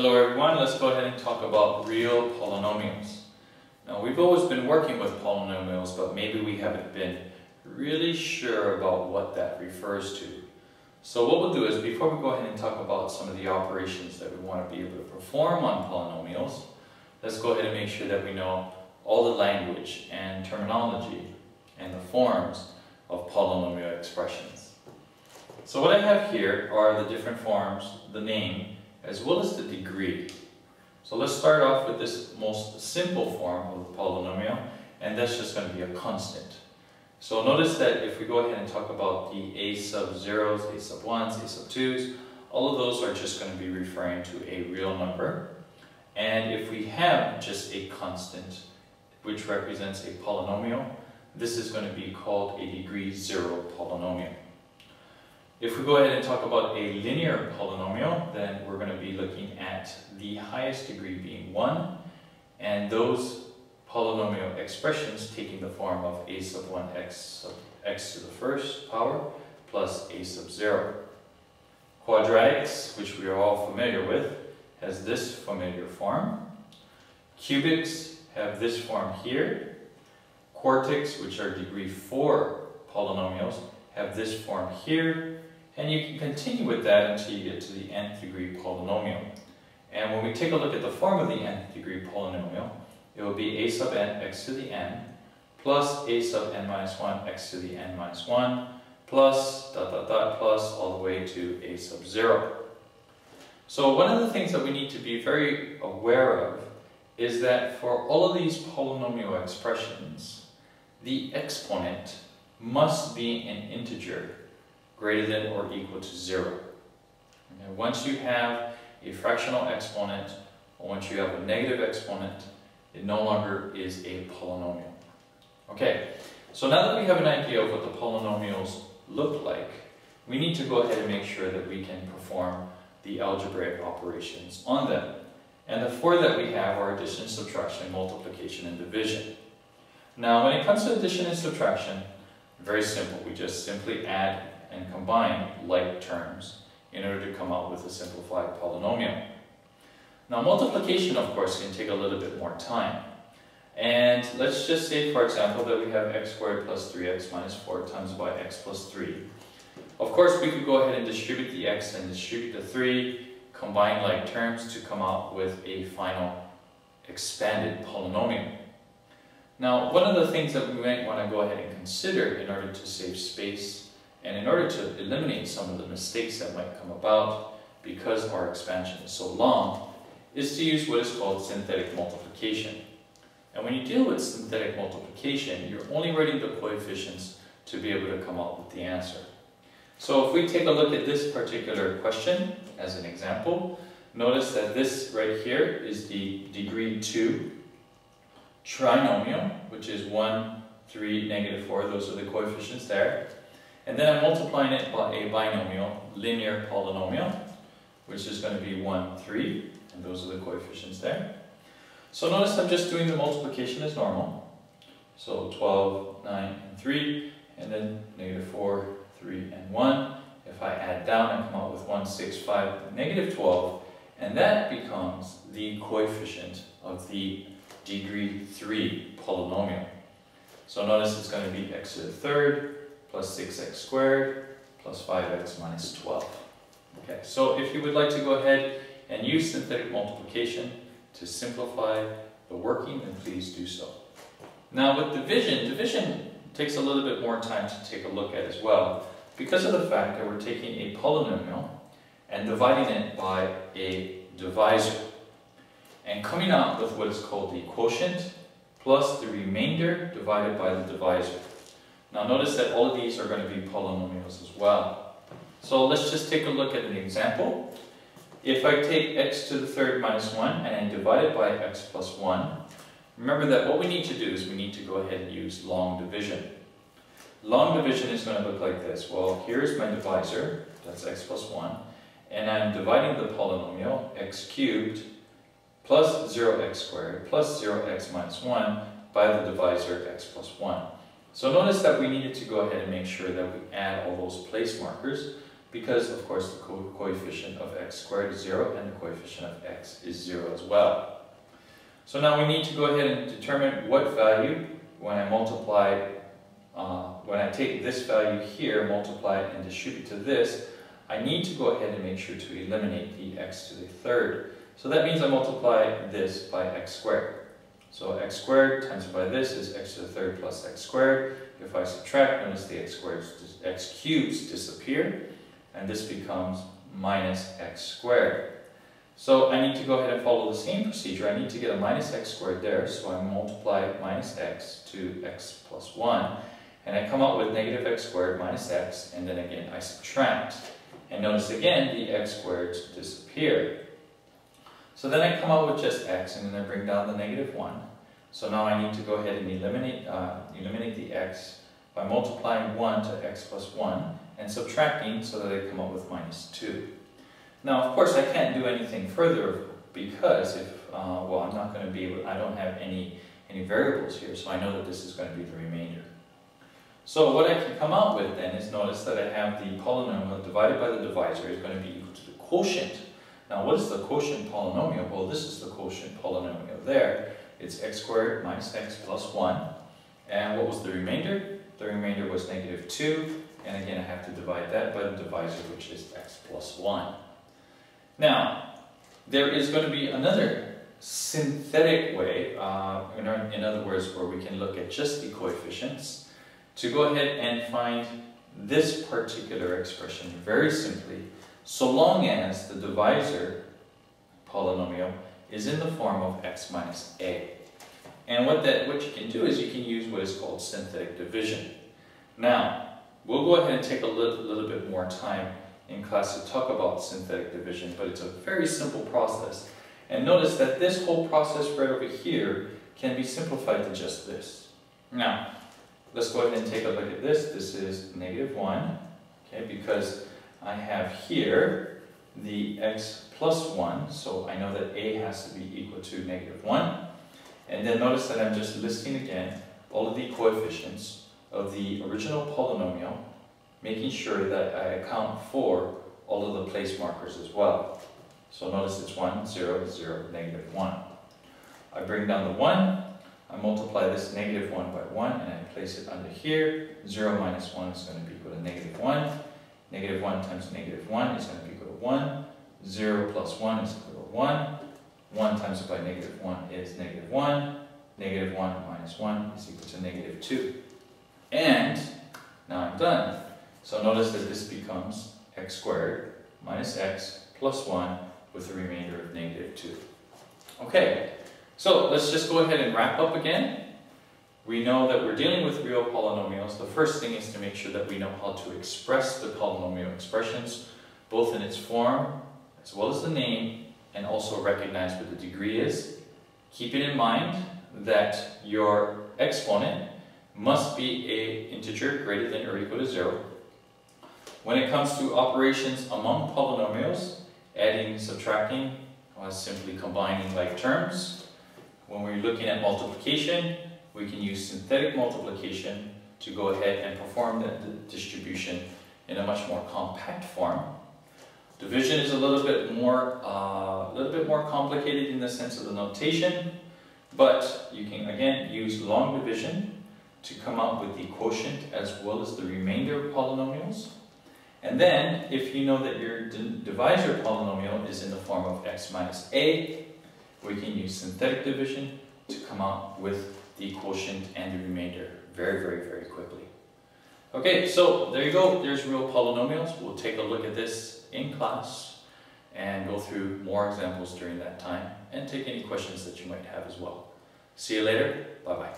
Hello everyone, let's go ahead and talk about real polynomials. Now we've always been working with polynomials, but maybe we haven't been really sure about what that refers to. So what we'll do is, before we go ahead and talk about some of the operations that we want to be able to perform on polynomials, let's go ahead and make sure that we know all the language and terminology and the forms of polynomial expressions. So what I have here are the different forms, the name, as well as the degree. So let's start off with this most simple form of the polynomial, and that's just going to be a constant. So notice that if we go ahead and talk about the a sub zeros, a sub ones, a sub twos, all of those are just going to be referring to a real number. And if we have just a constant, which represents a polynomial, this is going to be called a degree 0 polynomial. If we go ahead and talk about a linear polynomial, then we're going to be looking at the highest degree being 1, and those polynomial expressions taking the form of a sub 1 x sub x to the first power plus a sub 0. Quadratics, which we are all familiar with, has this familiar form. Cubics have this form here. Quartics, which are degree 4 polynomials, have this form here. And you can continue with that until you get to the nth degree polynomial. And when we take a look at the form of the nth degree polynomial, it will be a sub n x to the n plus a sub n minus 1 x to the n minus 1 plus dot dot dot plus all the way to a sub 0. So one of the things that we need to be very aware of is that for all of these polynomial expressions, the exponent must be an integer greater than or equal to 0. And once you have a fractional exponent, or once you have a negative exponent, it no longer is a polynomial. Okay, so now that we have an idea of what the polynomials look like, we need to go ahead and make sure that we can perform the algebraic operations on them. And the four that we have are addition, subtraction, multiplication, and division. Now when it comes to addition and subtraction, very simple. We just simply add and combine like terms in order to come out with a simplified polynomial. Now multiplication, of course, can take a little bit more time. And let's just say, for example, that we have x squared plus 3x minus 4 times by x plus 3. Of course, we could go ahead and distribute the x and distribute the 3, combine like terms to come out with a final expanded polynomial. Now, one of the things that we might want to go ahead and consider in order to save space and in order to eliminate some of the mistakes that might come about because our expansion is so long, is to use what is called synthetic multiplication. And when you deal with synthetic multiplication, you're only writing the coefficients to be able to come out with the answer. So if we take a look at this particular question as an example, notice that this right here is the degree 2 trinomial, which is 1, 3, negative 4, those are the coefficients there. And then I'm multiplying it by a binomial, linear polynomial, which is going to be 1, 3, and those are the coefficients there. So notice I'm just doing the multiplication as normal. So 12, 9, and 3, and then negative 4, 3, and 1. If I add down, I come out with 1, 6, 5, negative 12, and that becomes the coefficient of the degree 3 polynomial. So notice it's going to be x to the third plus 6x squared plus 5x minus 12. Okay, so if you would like to go ahead and use synthetic multiplication to simplify the working, then please do so. Now with division takes a little bit more time to take a look at as well, because of the fact that we're taking a polynomial and dividing it by a divisor and coming out with what is called the quotient plus the remainder divided by the divisor. Now notice that all of these are going to be polynomials as well. So let's just take a look at an example. If I take x to the third minus 1 and I divide it by x plus 1, remember that what we need to do is we need to go ahead and use long division. Long division is going to look like this. Well, here's my divisor, that's x plus 1, and I'm dividing the polynomial x cubed plus 0x squared plus 0x minus 1 by the divisor x plus 1. So notice that we needed to go ahead and make sure that we add all those place markers because of course the coefficient of x squared is 0 and the coefficient of x is 0 as well. So now we need to go ahead and determine what value, when I multiply, when I take this value here, multiply it and distribute to this, I need to go ahead and make sure to eliminate the x to the third. So that means I multiply this by x squared. So x squared times by this is x to the third plus x squared. If I subtract, notice the x cubes disappear, and this becomes minus x squared. So I need to go ahead and follow the same procedure. I need to get a minus x squared there, so I multiply minus x to x plus 1, and I come out with negative x squared minus x, and then again I subtract. And notice again the x squareds disappear. So then I come out with just x, and then I bring down the negative 1. So now I need to go ahead and eliminate the x by multiplying 1 to x plus 1 and subtracting so that I come up with minus 2. Now of course I can't do anything further because well, I'm not going to be able, I don't have any variables here, so I know that this is going to be the remainder. So what I can come out with then is, notice that I have the polynomial divided by the divisor is going to be equal to the quotient. Now what is the quotient polynomial? Well, this is the quotient polynomial there. It's x squared minus x plus 1. And what was the remainder? The remainder was negative 2. And again, I have to divide that by the divisor, which is x plus 1. Now, there is going to be another synthetic way, in other words, where we can look at just the coefficients, to go ahead and find this particular expression very simply, so long as the divisor polynomial is in the form of x minus a. And what you can do is you can use what is called synthetic division. Now, we'll go ahead and take a little bit more time in class to talk about synthetic division, but it's a very simple process. And notice that this whole process right over here can be simplified to just this. Now, let's go ahead and take a look at this. This is negative 1, okay, because I have here the x plus 1, so I know that a has to be equal to negative 1. And then notice that I'm just listing again all of the coefficients of the original polynomial, making sure that I account for all of the place markers as well. So notice it's 1, 0, 0, negative 1. I bring down the 1, I multiply this negative 1 by 1, and I place it under here. 0 minus 1 is going to be equal to negative 1. Negative 1 times negative 1 is going to be equal to 1. 0 plus 1 is equal to 1. 1 times by negative 1 is negative 1. Negative 1 minus 1 is equal to negative 2. And now I'm done. So notice that this becomes x squared minus x plus 1 with a remainder of negative 2. Okay, so let's just go ahead and wrap up again. We know that we're dealing with real polynomials. The first thing is to make sure that we know how to express the polynomial expressions, both in its form as well as the name, and also recognize what the degree is. Keeping in mind that your exponent must be an integer greater than or equal to 0. When it comes to operations among polynomials, adding, subtracting, or simply combining like terms. When we're looking at multiplication, we can use synthetic multiplication to go ahead and perform the distribution in a much more compact form. Division is a little bit more complicated in the sense of the notation, but you can again use long division to come up with the quotient as well as the remainder of polynomials. And then, if you know that your divisor polynomial is in the form of x minus a, we can use synthetic division to come up with the quotient and the remainder very, very, very quickly. Okay, so there you go. There's real polynomials. We'll take a look at this in class and go through more examples during that time and take any questions that you might have as well. See you later. Bye-bye.